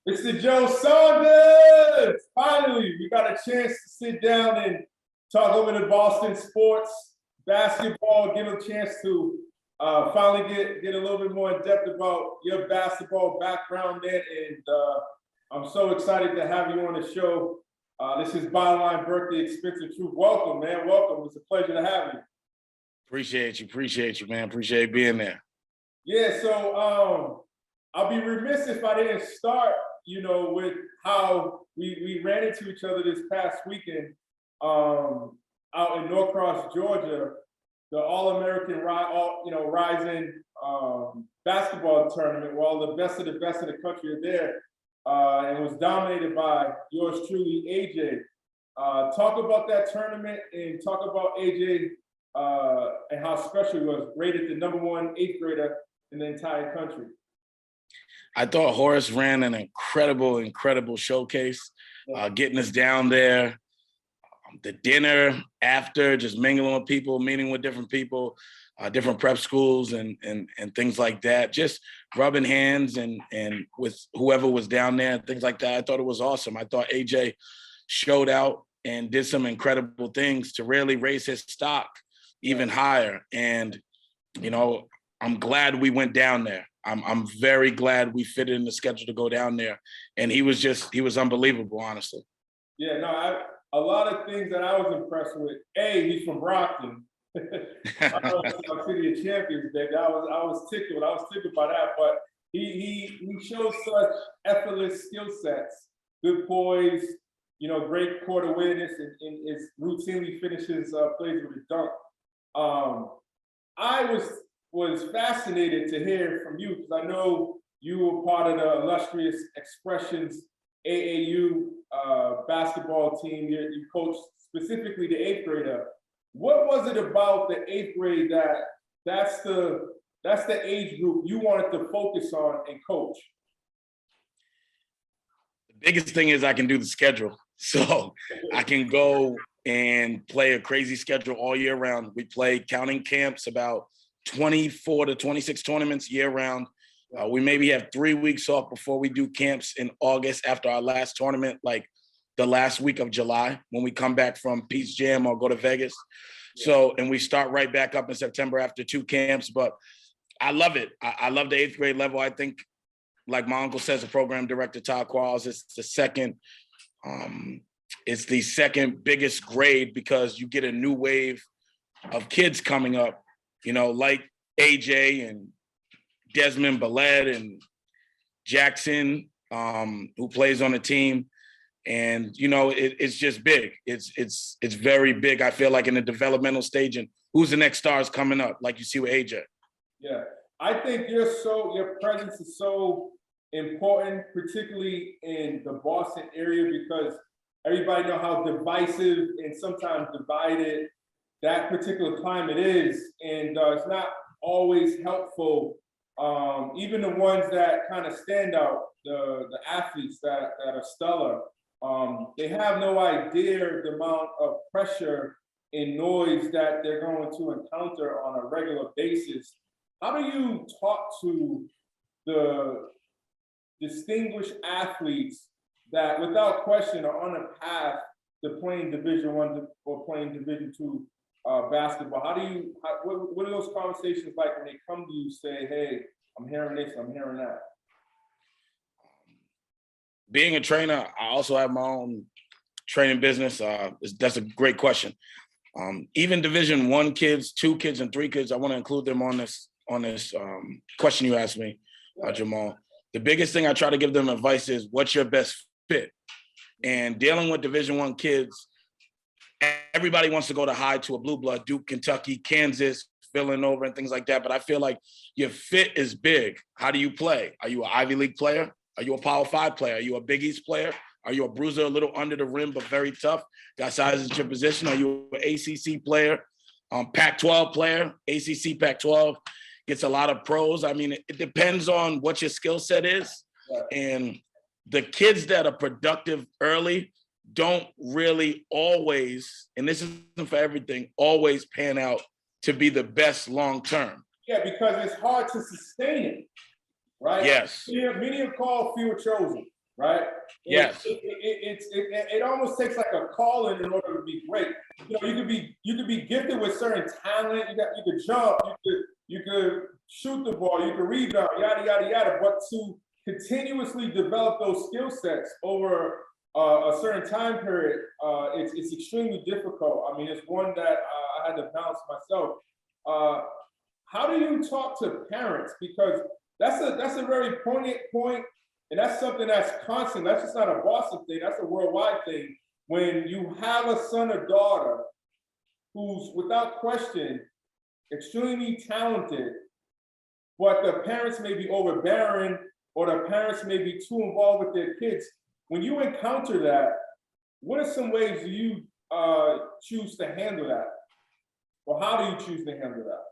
Mr. Joe Saunders! Finally, we got a chance to sit down and talk over the Boston sports, basketball, get a chance to finally get a little bit more in depth about your basketball background there. And I'm so excited to have you on the show. This is Byline Birthday Expensive Truth. Welcome, man. Welcome. It's a pleasure to have you. Appreciate you, man. Appreciate being there. Yeah, so I'll be remiss if I didn't start, with how we ran into each other this past weekend out in Norcross, Georgia, the All-American Rising basketball tournament where all the best of the country are there. And was dominated by yours truly, AJ. Talk about that tournament and talk about AJ and how special he was, rated the #1 eighth grader in the entire country. I thought Horace ran an incredible showcase, getting us down there, the dinner after, just mingling with people, meeting with different people, different prep schools and things like that, just rubbing hands and with whoever was down there and things like that. I thought it was awesome. I thought AJ showed out and did some incredible things to really raise his stock even higher. And, I'm glad we went down there. I'm very glad we fitted in the schedule to go down there. And he was unbelievable, honestly. Yeah, no, a lot of things that I was impressed with. He's from Brockton. I know it's our City of Champions, baby. I was tickled. I was tickled by that. But he shows such effortless skill sets, good poise, great court awareness, and is routinely finishes plays with a dunk. I was fascinated to hear from you because I know you were part of the illustrious Expressions AAU basketball team. You coached specifically the eighth grader. What was it about the eighth grade that's the age group you wanted to focus on and coach? The biggest thing is I can do the schedule. So I can go and play a crazy schedule all year round. We play, counting camps, about 24 to 26 tournaments year round. We maybe have 3 weeks off before we do camps in August after our last tournament, like the last week of July, when we come back from Peach Jam or go to Vegas. So, and we start right back up in September after 2 camps. But I love it. I love the eighth grade level. I think, like my uncle says, the program director, Todd Quarles, it's the second biggest grade because you get a new wave of kids coming up, like AJ and Desmond Ballette and Jackson, who plays on the team. And, it's just big. It's very big, I feel like, in the developmental stage. And who's the next stars coming up, like you see with AJ? Yeah, I think your presence is so important, particularly in the Boston area, because everybody know how divisive and sometimes divided that particular climate is. And it's not always helpful. Even the ones that kind of stand out, the athletes that are stellar, they have no idea the amount of pressure and noise that they're going to encounter on a regular basis. How do you talk to the distinguished athletes that, without question, are on a path to playing Division I or playing Division II basketball? What are those conversations like when they come to you, say, "Hey, I'm hearing this, I'm hearing that"? Being a trainer, I also have my own training business. That's a great question. Even Division I kids, 2 kids, and 3 kids, I want to include them on this question you asked me, Jamal. The biggest thing I try to give them advice is, what's your best fit? And dealing with Division I kids, everybody wants to go to high to a blue blood, Duke, Kentucky, Kansas, Villanova, and things like that. But I feel like your fit is big. How do you play? Are you an Ivy League player? Are you a Power 5 player? Are you a Big East player? Are you a bruiser, a little under the rim, but very tough? Got size at your position? Are you an ACC player? Pac-12 player? ACC, Pac-12 gets a lot of pros. I mean, it depends on what your skill set is. And the kids that are productive early don't really always, and this isn't for everything, always pan out to be the best long-term. Yeah, because it's hard to sustain it. Right? Yes. Many are called, few are chosen. right? Yes. It almost takes like a calling in order to be great. You know, you could be gifted with certain talent. You could jump. You could shoot the ball. You could rebound. Yada yada yada. But to continuously develop those skill sets over a certain time period, it's extremely difficult. I mean, it's one that I had to balance myself. How do you talk to parents? Because that's a very poignant point, and that's something that's constant. That's just not a Boston thing. That's a worldwide thing. When you have a son or daughter who's without question extremely talented, but the parents may be overbearing or the parents may be too involved with their kids. When you encounter that, what are some ways do you choose to handle that? Or how do you choose to handle that?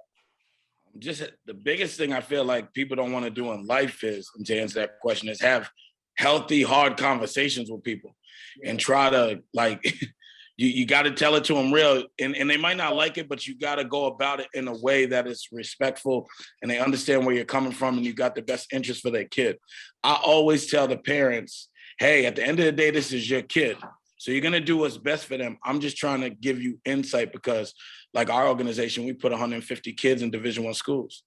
Just the biggest thing I feel like people don't want to do in life is, and to answer that question, is have healthy, hard conversations with people and try to like, you got to tell it to them real, and they might not like it, but you got to go about it in a way that is respectful and they understand where you're coming from and you got the best interest for their kid. I always tell the parents, hey, at the end of the day, this is your kid. So you're going to do what's best for them. I'm just trying to give you insight because like our organization, we put 150 kids in Division I schools.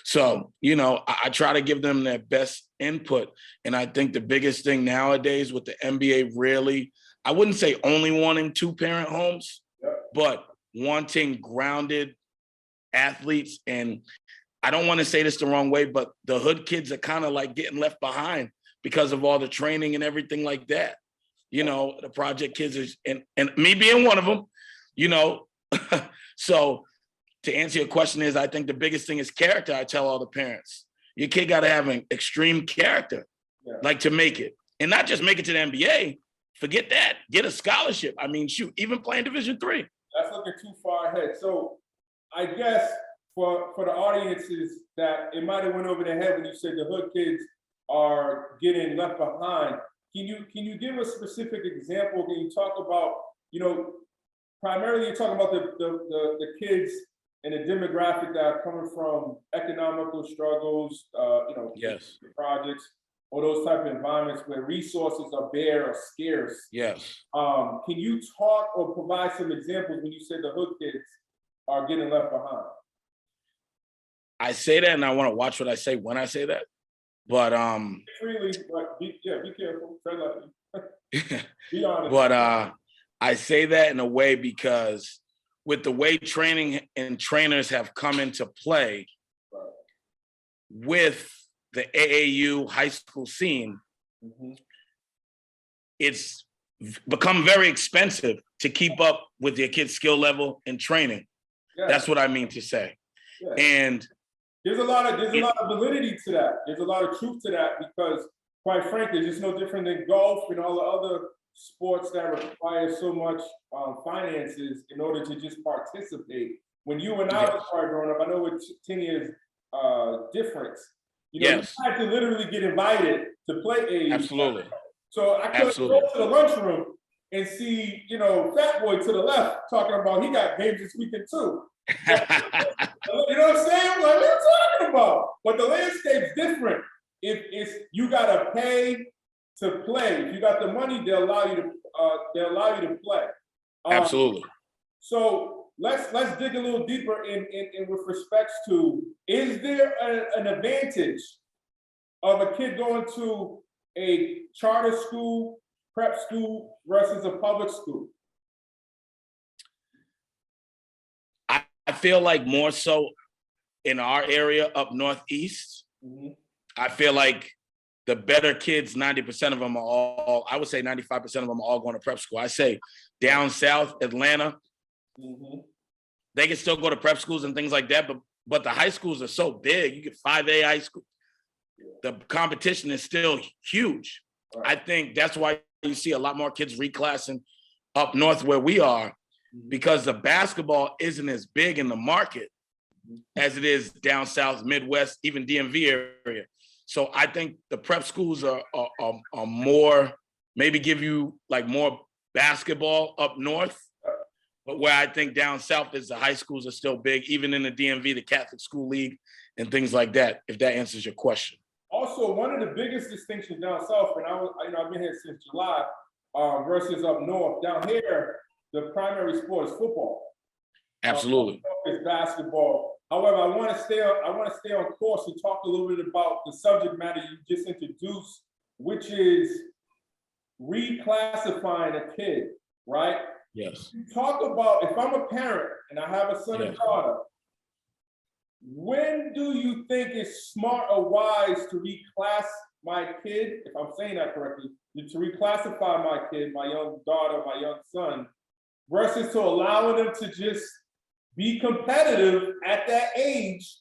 So, you know, I try to give them their best input. And I think the biggest thing nowadays with the NBA really, I wouldn't say only wanting 2-parent homes, but wanting grounded athletes. And I don't want to say this the wrong way, but the hood kids are kind of like getting left behind because of all the training and everything like that. You know, the project kids is, and me being one of them, you know. So to answer your question is, I think the biggest thing is character. I tell all the parents, your kid got to have an extreme character, like to make it, and not just make it to the NBA. Forget that. Get a scholarship. I mean, shoot, even playing Division III. That's looking too far ahead. So I guess for the audiences that it might have went over their head when you said the hood kids are getting left behind. Can you give a specific example? Can you talk about, you know, primarily you're talking about the kids and the demographic that are coming from economical struggles, you know, yes, projects or those type of environments where resources are bare or scarce. Yes. Can you talk or provide some examples when you said the hood kids are getting left behind? I say that and I want to watch what I say when I say that. But freely, but be careful. Tread lightly. Be honest. But I say that in a way because with the way training and trainers have come into play with the AAU high school scene, it's become very expensive to keep up with your kid's skill level and training. That's what I mean to say. And there's a lot of validity to that. There's a lot of truth to that because, quite frankly, it's no different than golf and all the other sports that require so much finances in order to just participate. When you and I was growing up, I know it's 10 years difference. You know, you had to literally get invited to play AAU. Absolutely. So I couldn't go to the lunchroom and see, you know, Fat Boy to the left talking about he got games this weekend too. You know what I'm saying? I'm like, what are you talking about? But the landscape's different. If it's you gotta pay to play. If you got the money, they'll allow you to play. Absolutely. So let's dig a little deeper in with respects to, is there an advantage of a kid going to a charter school, prep school versus a public school? I feel like more so in our area up northeast, I feel like the better kids, 90% of them are all, I would say 95% of them are all going to prep school. I say down south, Atlanta, they can still go to prep schools and things like that, but the high schools are so big. You get 5A high school. The competition is still huge. I think that's why you see a lot more kids reclassing up north where we are, because the basketball isn't as big in the market as it is down south, Midwest, even DMV area. So I think the prep schools are more, maybe give you like more basketball up north, but where I think down south is the high schools are still big, even in the DMV, the Catholic School League and things like that, if that answers your question. Also, one of the biggest distinctions down south, and I've been here since July, versus up north. Down here, the primary sport is football. Absolutely. Is basketball. However, I want to stay on course and talk a little bit about the subject matter you just introduced, which is reclassifying a kid, right? Yes. Talk about, if I'm a parent and I have a son and daughter, when do you think it's smart or wise to reclass my kid, if I'm saying that correctly, to reclassify my kid, my young daughter, my young son, versus to allowing them to just be competitive at that age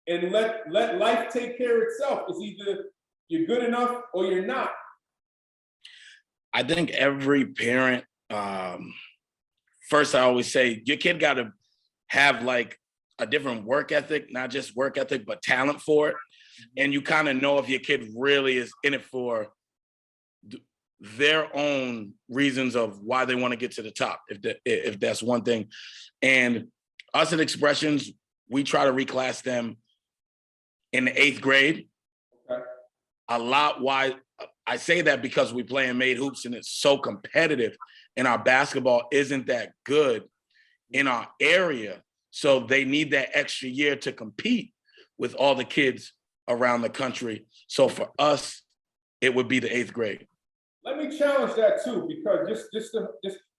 and let life take care of itself? It's either you're good enough or you're not. I think every parent, first I always say your kid got to have like a different work ethic, not just work ethic, but talent for it. And you kind of know if your kid really is in it for their own reasons of why they want to get to the top, if that's one thing. And us at Expressions, we try to reclass them in the 8th grade. Okay. A lot. Why I say that because we play in made hoops and it's so competitive, and our basketball isn't that good in our area. So they need that extra year to compete with all the kids around the country. So for us, it would be the 8th grade. Let me challenge that too, because just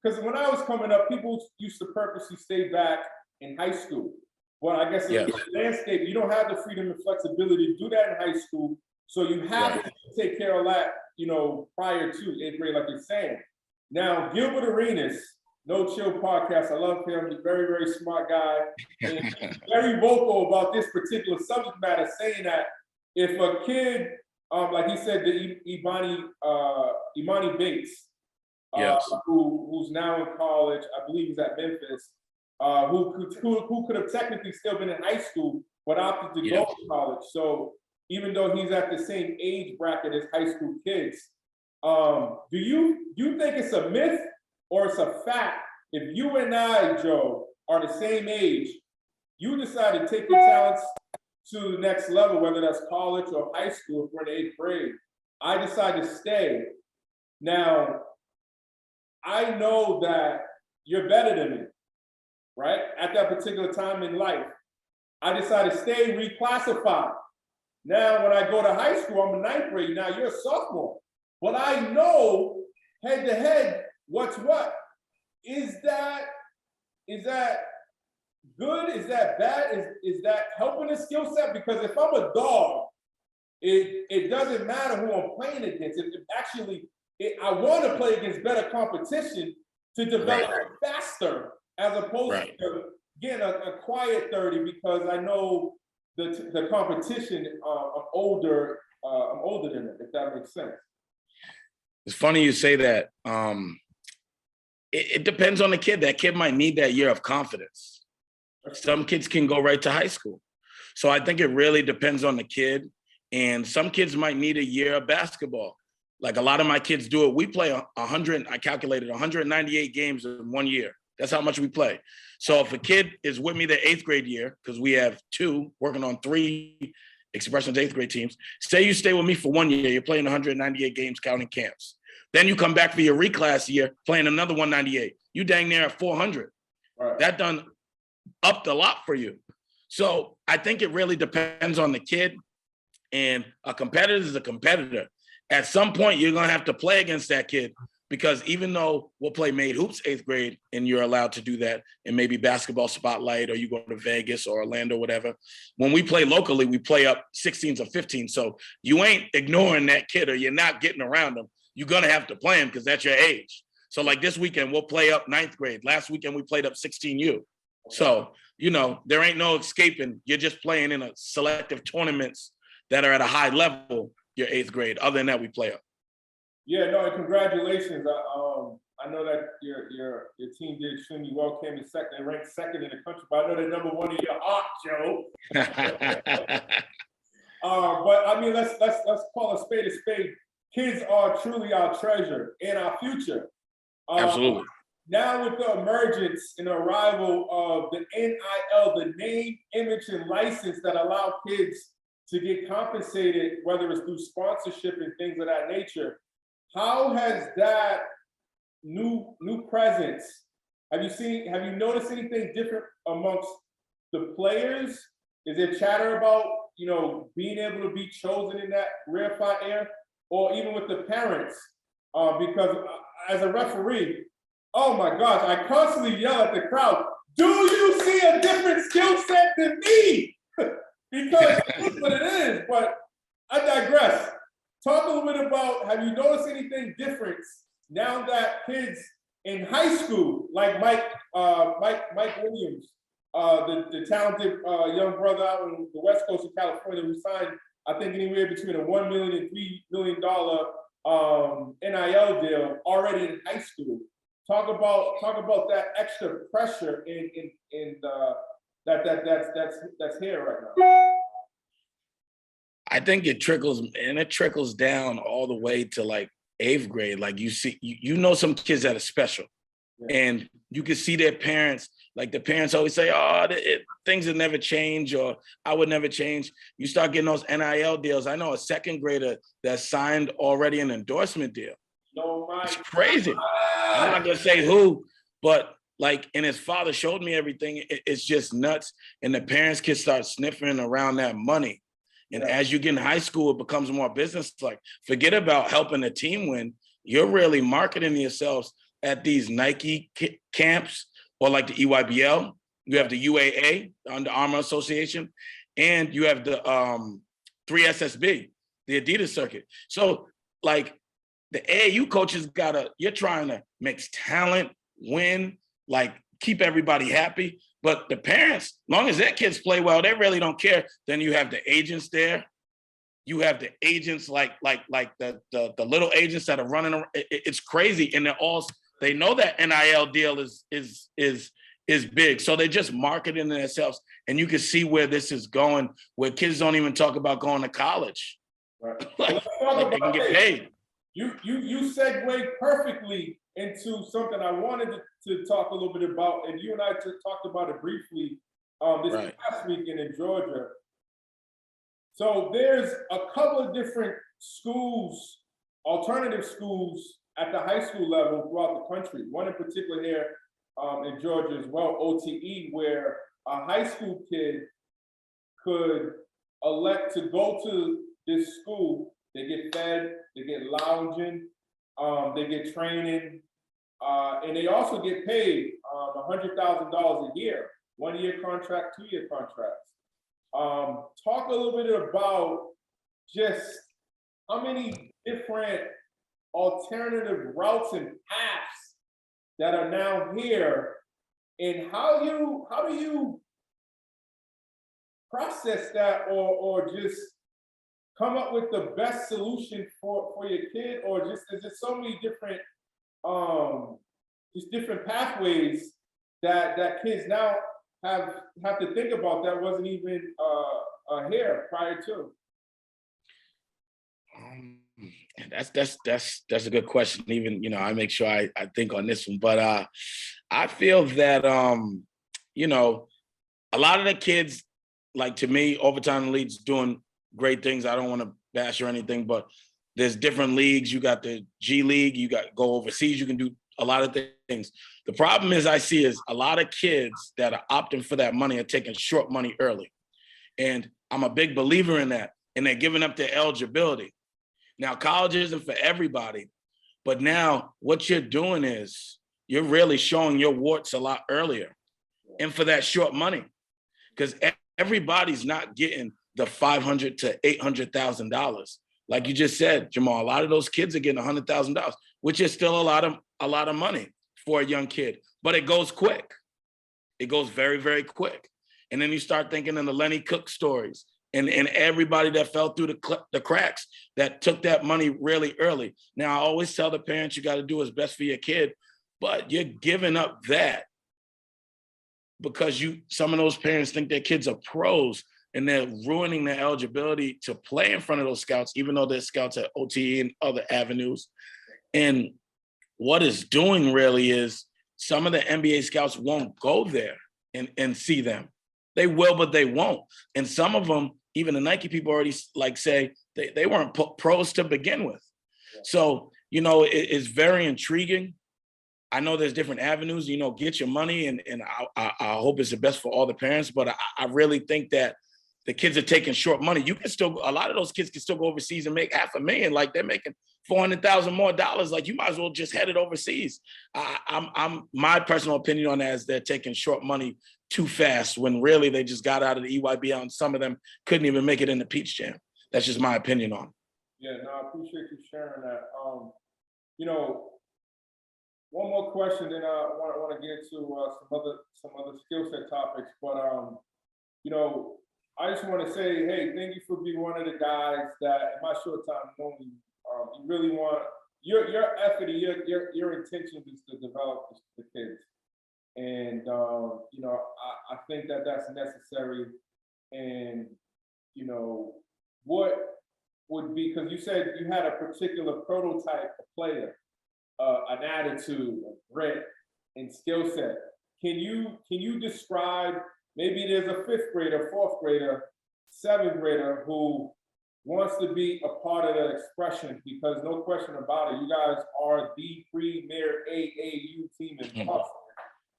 because when I was coming up, people used to purposely stay back in high school. Well, I guess in the landscape, you don't have the freedom and flexibility to do that in high school. So you have to take care of that, prior to 8th grade, like you're saying. Now, Gilbert Arenas, No Chill Podcast, I love him. He's a very, very smart guy. And he's very vocal about this particular subject matter, saying that if a kid, like he said, the Imani Bates, who's now in college, I believe he's at Memphis, who could have technically still been in high school, but opted to go to college. So even though he's at the same age bracket as high school kids, do you think it's a myth or it's a fact? If you and I, Joe, are the same age, you decide to take your talents to the next level, whether that's college or high school, if we're in the 8th grade. I decide to stay. Now, I know that you're better than me, right? At that particular time in life. I decide to stay, reclassify. Now, when I go to high school, I'm in 9th grade. Now you're a sophomore. But I know head to head what's what. Is that good? Is that bad? Is that helping the skill set? Because if I'm a dog, it doesn't matter who I'm playing against. I want to play against better competition to develop faster, as opposed to getting a quiet 30 because I know the competition. I'm older than it, if that makes sense. It's funny you say that. It depends on the kid. That kid might need that year of confidence. Some kids can go right to high school. So I think it really depends on the kid. And some kids might need a year of basketball. Like a lot of my kids do it. We play 198 games in 1 year. That's how much we play. So if a kid is with me the 8th grade year, because we have 2 working on 3 Expressions 8th grade teams, say you stay with me for 1 year, you're playing 198 games counting camps. Then you come back for your reclass year, playing another 198. You dang near at 400. Right. That done upped a lot for you. So I think it really depends on the kid. And a competitor is a competitor. At some point, you're going to have to play against that kid, because even though we'll play made hoops 8th grade and you're allowed to do that, and maybe basketball spotlight, or you go to Vegas or Orlando, whatever, when we play locally, we play up 16s or 15s. So you ain't ignoring that kid, or you're not getting around them. You're going to have to play him because that's your age. So like this weekend, we'll play up 9th grade. Last weekend, we played up 16U. So, there ain't no escaping. You're just playing in a selective tournaments that are at a high level, your 8th grade. Other than that, we play up. Yeah, no, and congratulations. I know that your team did extremely well, came in second, ranked second in the country, but I know they're number 1 in your art, Joe. But I mean, let's call a spade a spade. Kids are truly our treasure and our future. Absolutely. Now with the emergence and arrival of the NIL, the name, image, and license that allow kids to get compensated, whether it's through sponsorship and things of that nature. How has that new presence, have you noticed anything different amongst the players? Is there chatter about, being able to be chosen in that rarefied air, or even with the parents? Because as a referee, oh my gosh, I constantly yell at the crowd, do you see a different skill set than me? Because that's what it is, but I digress. Talk a little bit about, have you noticed anything different now that kids in high school, like Mike Williams, the talented young brother out on the West Coast of California, who signed, I think, anywhere between a $1 million and $3 million NIL deal already in high school. Talk about that extra pressure that's here right now. I think it trickles down all the way to like 8th grade. Like you see, some kids that are special, and you can see their parents. Like the parents always say, "Oh, things will never change," or "I would never change." You start getting those NIL deals. I know a 2nd grader that signed already an endorsement deal. No, it's crazy. I'm not gonna say who, but like, and his father showed me everything. It's just nuts. And the parents can start sniffing around that money. And as you get in high school, it becomes more business-like. Forget about helping the team win. You're really marketing yourselves at these Nike camps, or like the EYBL. You have the UAA, the Under Armour Association, and you have the 3SSB, the Adidas circuit. So like the AAU coaches you're trying to mix talent, win, like keep everybody happy. But the parents, long as their kids play well, they really don't care. Then you have the agents there. You have the agents like the little agents that are running around. It's crazy, and they know that NIL deal is big, so they're just marketing themselves. And you can see where this is going, where kids don't even talk about going to college. Right. like they can get paid. You segued perfectly into something I wanted to talk a little bit about, and you and I talked about it briefly this past weekend in Georgia. So there's a couple of different schools, alternative schools at the high school level throughout the country. One in particular here in Georgia as well, OTE, where a high school kid could elect to go to this school. They get fed, they get lounging, they get training, and they also get paid $100,000 a year, 1-year contract, 2-year contracts. Talk a little bit about just how many different alternative routes and paths that are now here, and how do you process that, or just come up with the best solution for your kid, or just there's just so many different just different pathways that kids now have to think about that wasn't even here prior to. That's a good question. Even I make sure I think on this one, but I feel that a lot of the kids, like, to me, Overtime Elite's doing great things. I don't want to bash or anything, but there's different leagues. You got the G League, you got go overseas, you can do a lot of things. The problem is I see is a lot of kids that are opting for that money are taking short money early. And I'm a big believer in that. And they're giving up their eligibility. Now, college isn't for everybody, but now what you're doing is you're really showing your warts a lot earlier, and for that short money, because everybody's not getting the $500,000 to $800,000. Like you just said, Jamal, a lot of those kids are getting $100,000, which is still a lot of money for a young kid, but it goes quick. It goes very, very quick. And then you start thinking in the Lenny Cook stories and everybody that fell through the cracks that took that money really early. Now, I always tell the parents, you got to do what's best for your kid, but you're giving up that because some of those parents think their kids are pros, and they're ruining their eligibility to play in front of those scouts, even though they're scouts at OTE and other avenues. And what it's doing really is some of the NBA scouts won't go there and see them. They will, but they won't. And some of them, even the Nike people already like say they weren't pros to begin with. So, you know, it's very intriguing. I know there's different avenues, you know, get your money, and I hope it's the best for all the parents, but I really think that the kids are taking short money. You can still, a lot of those kids can still go overseas and make $500,000. Like they're making $400,000 more dollars. Like you might as well just head it overseas. I'm my personal opinion on that is they're taking short money too fast when really they just got out of the EYBL and some of them couldn't even make it in the Peach Jam. That's just my opinion on it. Yeah, no, I appreciate you sharing that. You know, one more question, then I want to get into some other skill set topics. But you know, I just want to say, hey, thank you for being one of the guys that in my short time knowing you, you really want your effort, your intention is to develop the kids, and you know, I think that that's necessary. And you know, what would be, because you said you had a particular prototype of player, an attitude, a grit, and skill set. Can you describe, maybe there's a 5th grader, 4th grader, 7th grader who wants to be a part of the expression, because no question about it, you guys are the premier AAU team in Boston.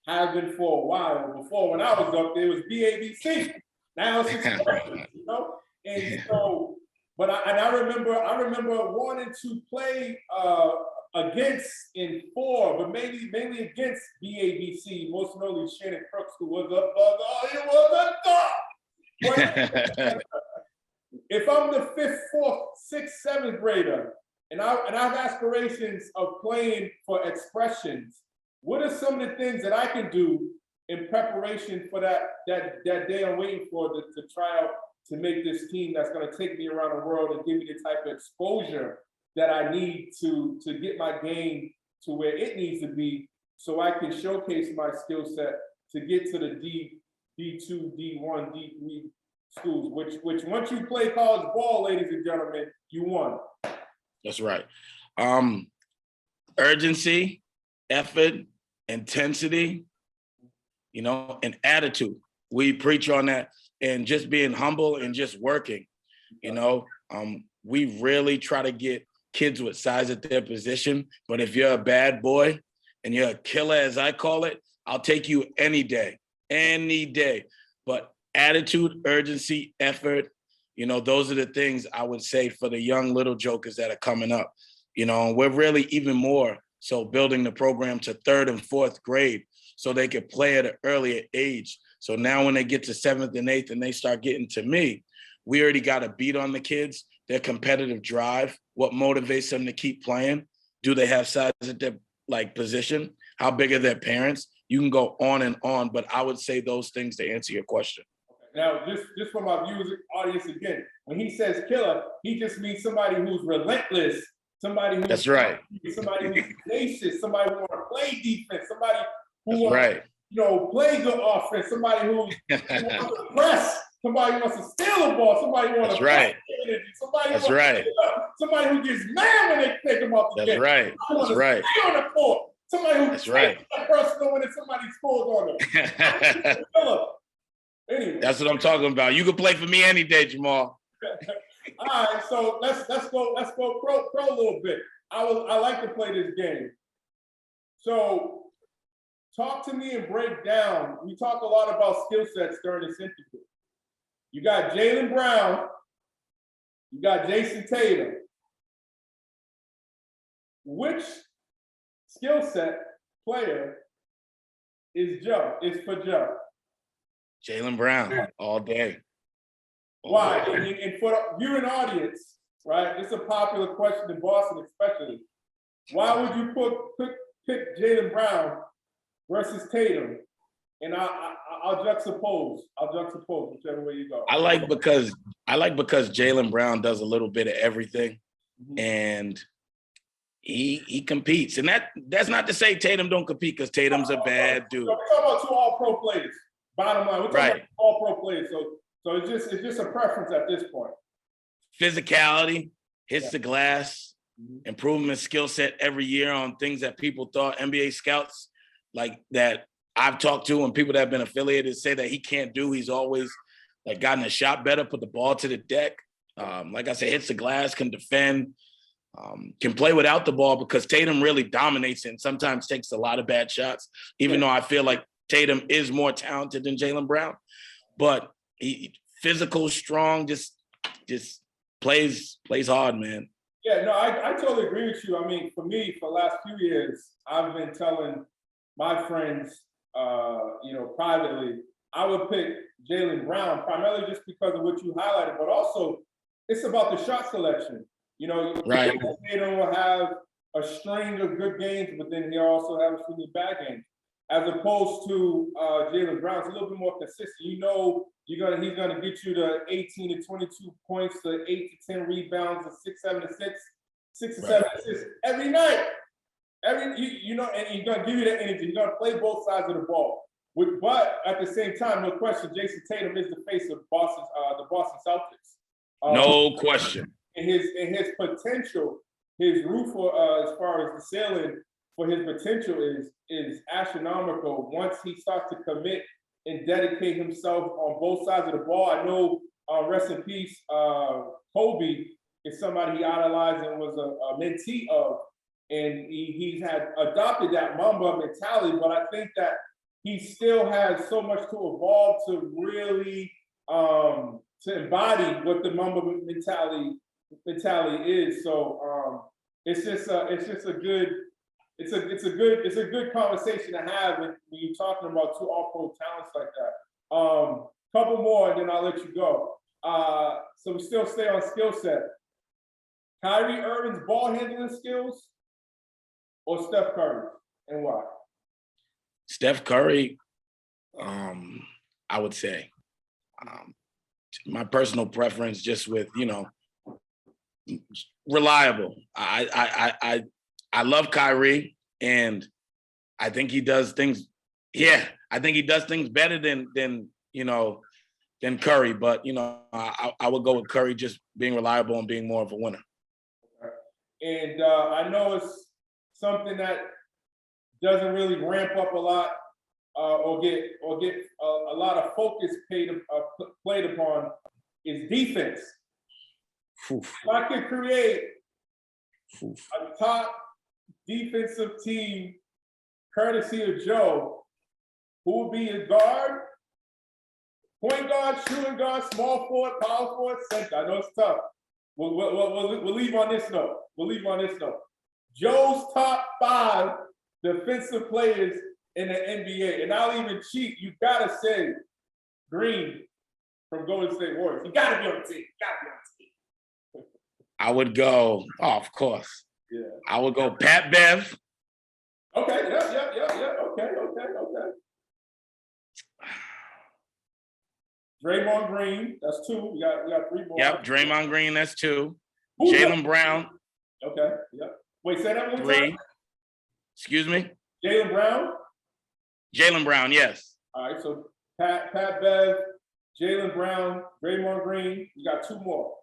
Have been for a while. Before, when I was up there, it was BABC. Now it's expression, you know? And so, but I remember wanting to play against in 4, but mainly against BABC, most notably Shannon Crooks, who was a if I'm the 5th, 4th, 6th, 7th grader, and I have aspirations of playing for expressions, what are some of the things that I can do in preparation for that day I'm waiting for to try out to make this team that's going to take me around the world and give me the type of exposure that I need to get my game to where it needs to be, so I can showcase my skill set to get to the D2, D1, D3 schools, which once you play college ball, ladies and gentlemen, you won. That's right. Urgency, effort, intensity, you know, and attitude. We preach on that, and just being humble and just working, you know. We really try to get kids with size at their position, but if you're a bad boy and you're a killer, as I call it, I'll take you any day. But attitude, urgency, effort, you know, those are the things I would say for the young little jokers that are coming up. You know, we're really even more so building the program to 3rd and 4th grade so they could play at an earlier age. So now when they get to 7th and 8th and they start getting to me, we already got a beat on the kids, their competitive drive, what motivates them to keep playing. Do they have size at their position? How big are their parents? You can go on and on, but I would say those things to answer your question. Now, just for my viewers, audience again, when he says killer, he just means somebody who's relentless, somebody who's that's right, somebody who's tenacious, somebody who want to play defense, somebody who wants to, play good offense, somebody who wants to press, somebody who wants to steal the ball, somebody who wants to energy, somebody who wants to somebody who gets mad when they take them off the game. That's right. Stay on the court. Somebody who that's right. Personal when somebody scores on them. Anyway. That's what I'm talking about. You can play for me any day, Jamal. All right, so let's go pro a little bit. I like to play this game. So talk to me and break down. We talk a lot about skill sets during this interview. You got Jaylen Brown, you got Jason Tatum. Which skill set player is for Joe? Jaylen Brown, all day. Why? And for the viewing audience, right? It's a popular question in Boston, especially. Why would you pick Jaylen Brown versus Tatum? And I'll juxtapose whichever way you go. I like because Jaylen Brown does a little bit of everything, and he competes. And that's not to say Tatum don't compete, because Tatum's a bad dude. So we're talking about 2 all-pro players. Bottom line, we're talking about all-pro players. So it's just a preference at this point. Physicality, hits the glass, improving his skill set every year on things that people thought NBA scouts like that I've talked to and people that have been affiliated say that he can't do. He's always like gotten a shot better, put the ball to the deck. Like I said, hits the glass, can defend, can play without the ball because Tatum really dominates it and sometimes takes a lot of bad shots, even though I feel like Tatum is more talented than Jaylen Brown. But he physical, strong, just plays hard, man. Yeah, no, I totally agree with you. I mean, for me, for the last few years, I've been telling my friends, privately, I would pick Jaylen Brown primarily just because of what you highlighted, but also it's about the shot selection. Right. Tatum will have a string of good games, but then he'll also have a string of bad games. As opposed to Jaylen Brown, it's a little bit more consistent. He's gonna get you to 18 to 22 points, to 8 to 10 rebounds, to 6 to 7 assists every night. And he's gonna give you that energy. He's gonna play both sides of the ball. But at the same time, no question, Jason Tatum is the face of the Boston Celtics. No question. And his potential, his roof as far as the ceiling for his potential is astronomical once he starts to commit and dedicate himself on both sides of the ball. I know, rest in peace, Kobe is somebody he idolized and was a mentee of, and he had adopted that Mamba mentality, but I think that he still has so much to evolve to really to embody what the Mamba mentality is. So it's a good conversation to have when you're talking about two all-pro talents like that. Couple more, and then I'll let you go. So we still stay on skill set. Kyrie Irving's ball handling skills or Steph Curry, and why? Steph Curry, I would say. My personal preference, just with reliable. I love Kyrie, and I think he does things. Yeah, I think he does things better than Curry. But I would go with Curry just being reliable and being more of a winner. And I know it's something that doesn't really ramp up a lot or get a lot of focus played upon is defense. Oof. If I could create a top defensive team courtesy of Joe, who would be a guard, point guard, shooting guard, small forward, power forward, center? I know it's tough. We'll leave on this note. Joe's top 5 defensive players in the NBA, and I'll even cheat. You gotta say Green from Golden State Warriors. You gotta be on the team. I would go. Oh, of course. Yeah. I would go Pat Bev. Okay. Yeah. Okay. Draymond Green. That's 2. We got 3 more. Yep. Draymond Green. That's 2. Jaylen Brown. Okay. Yep. Wait. Say that one 3. time. Excuse me. Jaylen Brown. Jaylen Brown. Yes. All right. So Pat Bev, Jaylen Brown, Draymond Green. We got 2 more.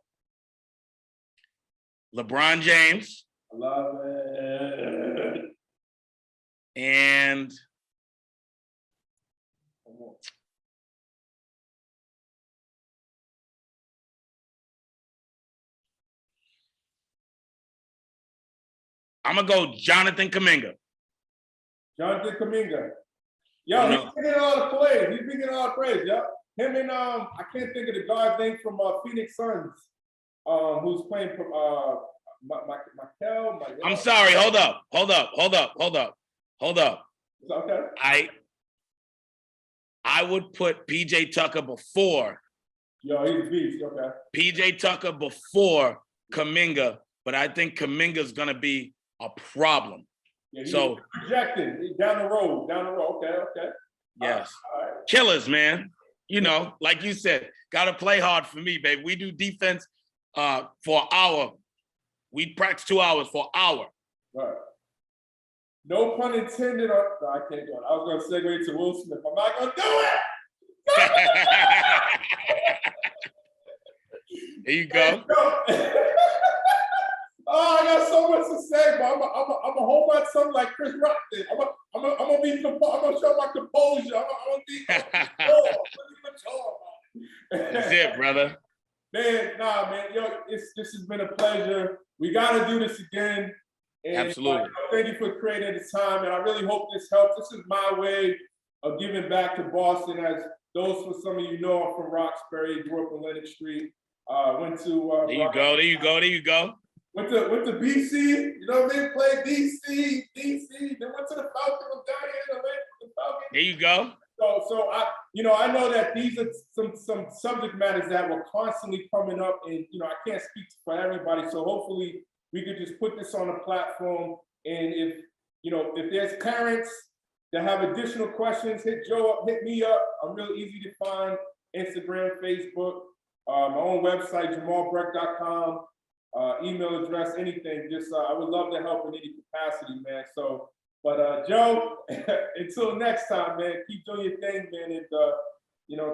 LeBron James. I love it. And I'm gonna go Jonathan Kuminga. Jonathan Kuminga. Yo, he's bringing all the plays. Yep. Him and I can't think of the guard name from Phoenix Suns. Who's playing from Michael? I'm sorry. Hold up. Okay. I would put PJ Tucker before. Yo, he's a beast. Okay. PJ Tucker before Kuminga, but I think Kuminga's gonna be a problem. Yeah, so projecting down the road. Okay. Yes. All right. Killers, man. Like you said, gotta play hard for me, babe. We do defense for an hour. We practice 2 hours for an hour. Right. No pun intended. No, I can't do it. I was going to segue to Will Smith. I'm not going to do it. There you go. Oh, I got so much to say, but I'm gonna hold my tongue like Chris Rock did. I'm gonna show my composure. I'm gonna be control. it, brother. Man, nah, man, yo, this has been a pleasure. We got to do this again. And Absolutely. thank you for creating the time, and I really hope this helps. This is my way of giving back to Boston. As those for some of you know, I'm from Roxbury, grew up on Lennox Street. Went to There you go. There you go. There you go. Went to BC. You know what I mean? Played DC. Then went to the Falcons. Was down here in Atlanta with the Falcons. There you go. So I know that these are some subject matters that were constantly coming up, and I can't speak for everybody. So hopefully we could just put this on a platform, and if there's parents that have additional questions, hit Joe up, hit me up. I'm real easy to find: Instagram, Facebook, my own website, jamalbreck.com, email address, anything. Just I would love to help in any capacity, man. So. But Joe, until next time, man, keep doing your thing, man, and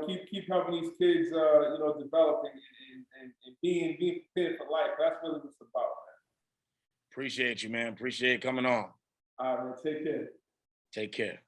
keep helping these kids, developing and being prepared for life. That's really what it's about, man. Appreciate you, man. Appreciate coming on. All right, man. Take care. Take care.